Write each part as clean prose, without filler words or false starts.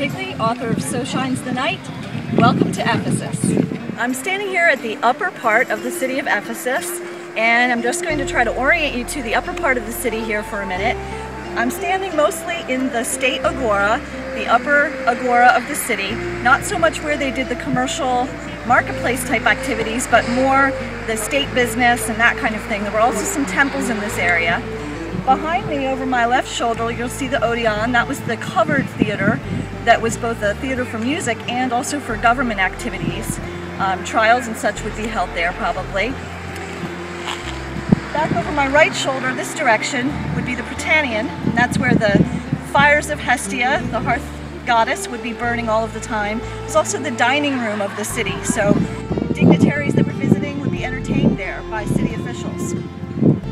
Quigley, author of So Shines the Night. Welcome to Ephesus. I'm standing here at the upper part of the city of Ephesus, and I'm just going to try to orient you to the upper part of the city here for a minute. I'm standing mostly in the state Agoura, the upper Agoura of the city, not so much where they did the commercial marketplace type activities, but more the state business and that kind of thing. There were also some temples in this area. Behind me, over my left shoulder, you'll see the Odeon. That was the covered theater that was both a theater for music and also for government activities. Trials and such would be held there probably. Back over my right shoulder, this direction, would be the Prytaneum, and that's where the fires of Hestia, the hearth goddess, would be burning all of the time. There's also the dining room of the city, so dignitaries that were visiting would be entertained there by city officials.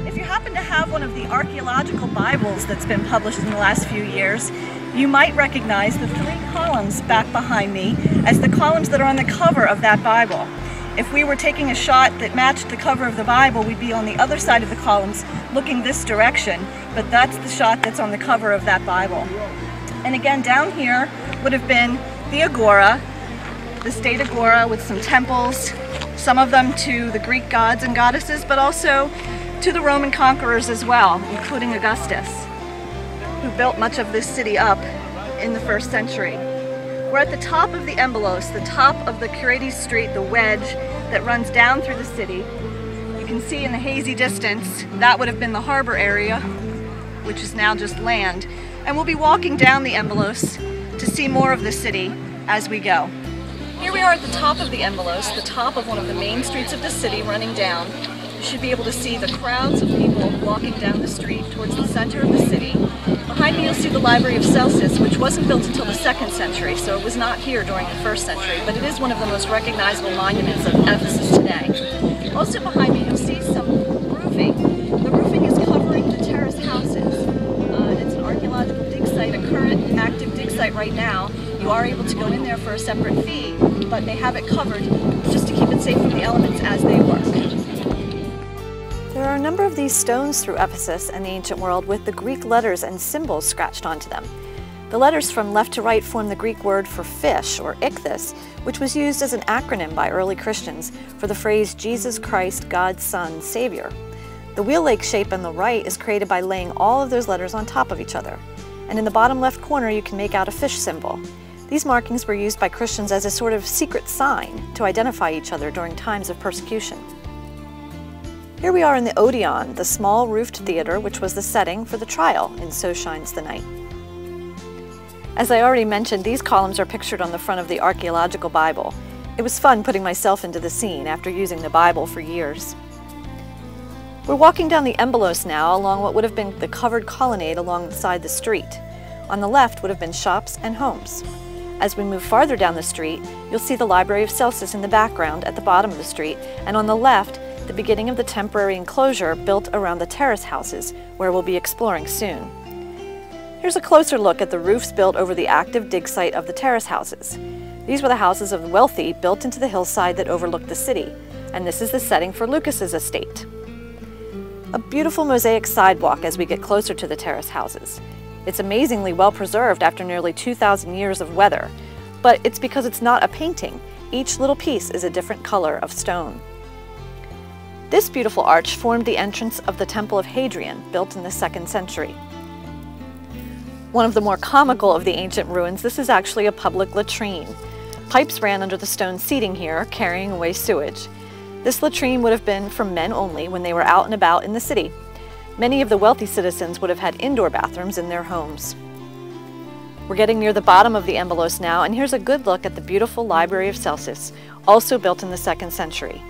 If you happen to have one of the archaeological Bibles that's been published in the last few years, you might recognize the three columns back behind me as the columns that are on the cover of that Bible. If we were taking a shot that matched the cover of the Bible, we'd be on the other side of the columns looking this direction, but that's the shot that's on the cover of that Bible. And again, down here would have been the Agoura, the state Agoura, with some temples, some of them to the Greek gods and goddesses, but also to the Roman conquerors as well, including Augustus, who built much of this city up in the 1st century. We're at the top of the Embolos, the top of the Agoura Street, the wedge that runs down through the city. You can see in the hazy distance, that would have been the harbor area, which is now just land. And we'll be walking down the Embolos to see more of the city as we go. Here we are at the top of the Embolos, the top of one of the main streets of the city running down. You should be able to see the crowds of people walking down the street towards the center of the city. Behind me you'll see the Library of Celsus, which wasn't built until the 2nd century, so it was not here during the 1st century, but it is one of the most recognizable monuments of Ephesus today. Also behind me you'll see some roofing. The roofing is covering the terrace houses. It's an archaeological dig site, a current active dig site right now. You are able to go in there for a separate fee, but they have it covered just to keep it safe from the elements as they work. There are a number of these stones through Ephesus and the ancient world with the Greek letters and symbols scratched onto them. The letters from left to right form the Greek word for fish, or ichthys, which was used as an acronym by early Christians for the phrase Jesus Christ, God's Son, Savior. The wheel-like shape on the right is created by laying all of those letters on top of each other. And in the bottom left corner you can make out a fish symbol. These markings were used by Christians as a sort of secret sign to identify each other during times of persecution. Here we are in the Odeon, the small roofed theater which was the setting for the trial in So Shines the Night. As I already mentioned, these columns are pictured on the front of the archaeological Bible. It was fun putting myself into the scene after using the Bible for years. We're walking down the Embolos now along what would have been the covered colonnade alongside the street. On the left would have been shops and homes. As we move farther down the street, you'll see the Library of Celsus in the background at the bottom of the street, and on the left, the beginning of the temporary enclosure built around the terrace houses, where we'll be exploring soon. Here's a closer look at the roofs built over the active dig site of the terrace houses. These were the houses of the wealthy built into the hillside that overlooked the city, and this is the setting for Lucas's estate. A beautiful mosaic sidewalk as we get closer to the terrace houses. It's amazingly well preserved after nearly 2,000 years of weather, but it's because it's not a painting. Each little piece is a different color of stone. This beautiful arch formed the entrance of the Temple of Hadrian, built in the 2nd century. One of the more comical of the ancient ruins, this is actually a public latrine. Pipes ran under the stone seating here, carrying away sewage. This latrine would have been for men only when they were out and about in the city. Many of the wealthy citizens would have had indoor bathrooms in their homes. We're getting near the bottom of the Embolos now, and here's a good look at the beautiful Library of Celsus, also built in the 2nd century.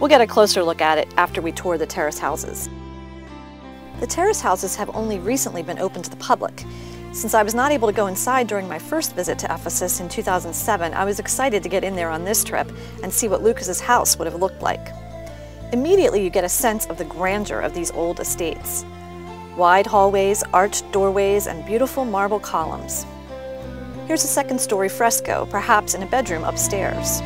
We'll get a closer look at it after we tour the terrace houses. The terrace houses have only recently been open to the public. Since I was not able to go inside during my first visit to Ephesus in 2007, I was excited to get in there on this trip and see what Lucas's house would have looked like. Immediately you get a sense of the grandeur of these old estates. Wide hallways, arched doorways, and beautiful marble columns. Here's a 2nd-story fresco, perhaps in a bedroom upstairs.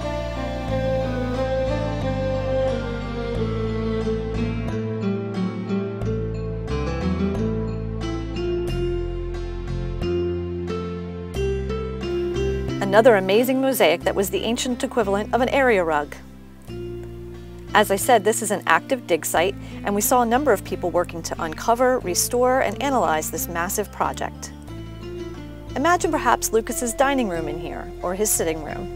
another amazing mosaic that was the ancient equivalent of an area rug. As I said, this is an active dig site, and we saw a number of people working to uncover, restore, and analyze this massive project. Imagine perhaps Lucas's dining room in here, or his sitting room.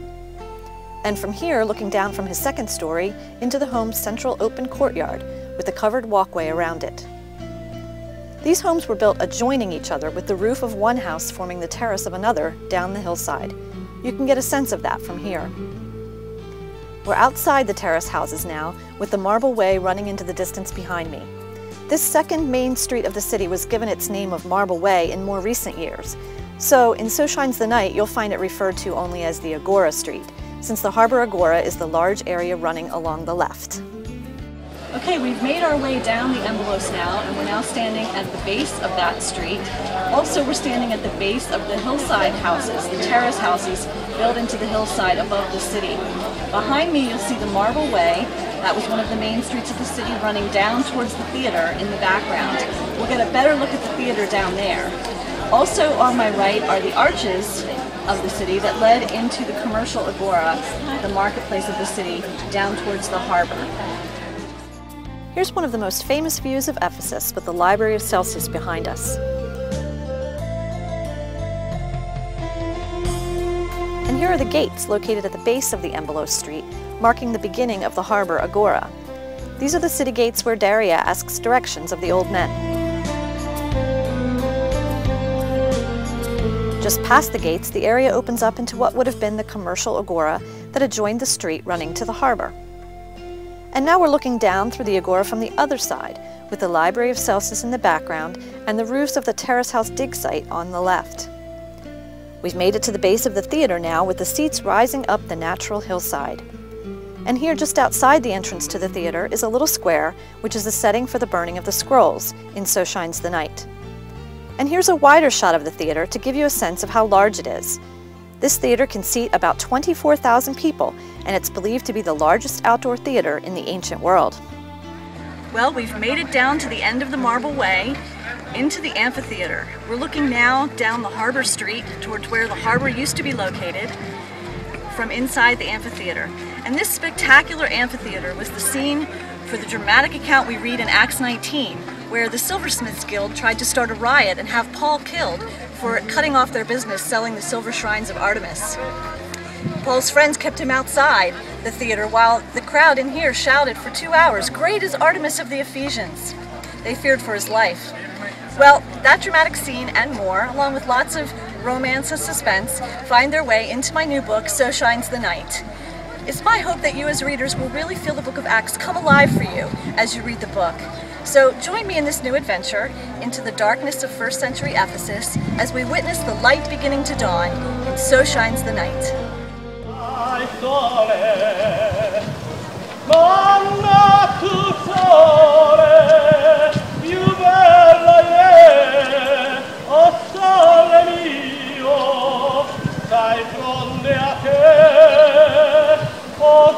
And from here, looking down from his second story into the home's central open courtyard with a covered walkway around it. These homes were built adjoining each other with the roof of one house forming the terrace of another down the hillside. You can get a sense of that from here. We're outside the terrace houses now, with the marble way running into the distance behind me. This second main street of the city was given its name of Marble Way in more recent years. So in So Shines the Night, you'll find it referred to only as the Agoura Street, since the harbor agora is the large area running along the left. Okay, we've made our way down the Embelos now, and we're now standing at the base of that street. Also, we're standing at the base of the hillside houses, the terrace houses built into the hillside above the city. Behind me, you'll see the Marble Way. That was one of the main streets of the city running down towards the theater in the background. We'll get a better look at the theater down there. Also on my right are the arches of the city that led into the commercial agora, the marketplace of the city, down towards the harbor. Here's one of the most famous views of Ephesus with the Library of Celsus behind us. And here are the gates located at the base of the Embelos Street, marking the beginning of the harbor agora. These are the city gates where Daria asks directions of the old men. Just past the gates, the area opens up into what would have been the commercial agora that adjoined the street running to the harbor. And now we're looking down through the agora from the other side, with the Library of Celsus in the background and the roofs of the terrace house dig site on the left. We've made it to the base of the theater now, with the seats rising up the natural hillside. And here just outside the entrance to the theater is a little square, which is the setting for the burning of the scrolls in So Shines the Night. And here's a wider shot of the theater to give you a sense of how large it is. This theater can seat about 24,000 people, and it's believed to be the largest outdoor theater in the ancient world. Well, we've made it down to the end of the Marble Way, into the amphitheater. We're looking now down the harbor street towards where the harbor used to be located from inside the amphitheater. And this spectacular amphitheater was the scene for the dramatic account we read in Acts 19, where the Silversmiths Guild tried to start a riot and have Paul killed for cutting off their business selling the silver shrines of Artemis. Paul's friends kept him outside the theater while the crowd in here shouted for 2 hours, "Great is Artemis of the Ephesians." They feared for his life. Well, that dramatic scene and more, along with lots of romance and suspense, find their way into my new book, So Shines the Night. It's my hope that you as readers will really feel the book of Acts come alive for you as you read the book. So join me in this new adventure into the darkness of first century Ephesus as we witness the light beginning to dawn in So Shines the Night. Dai fronte a te, oh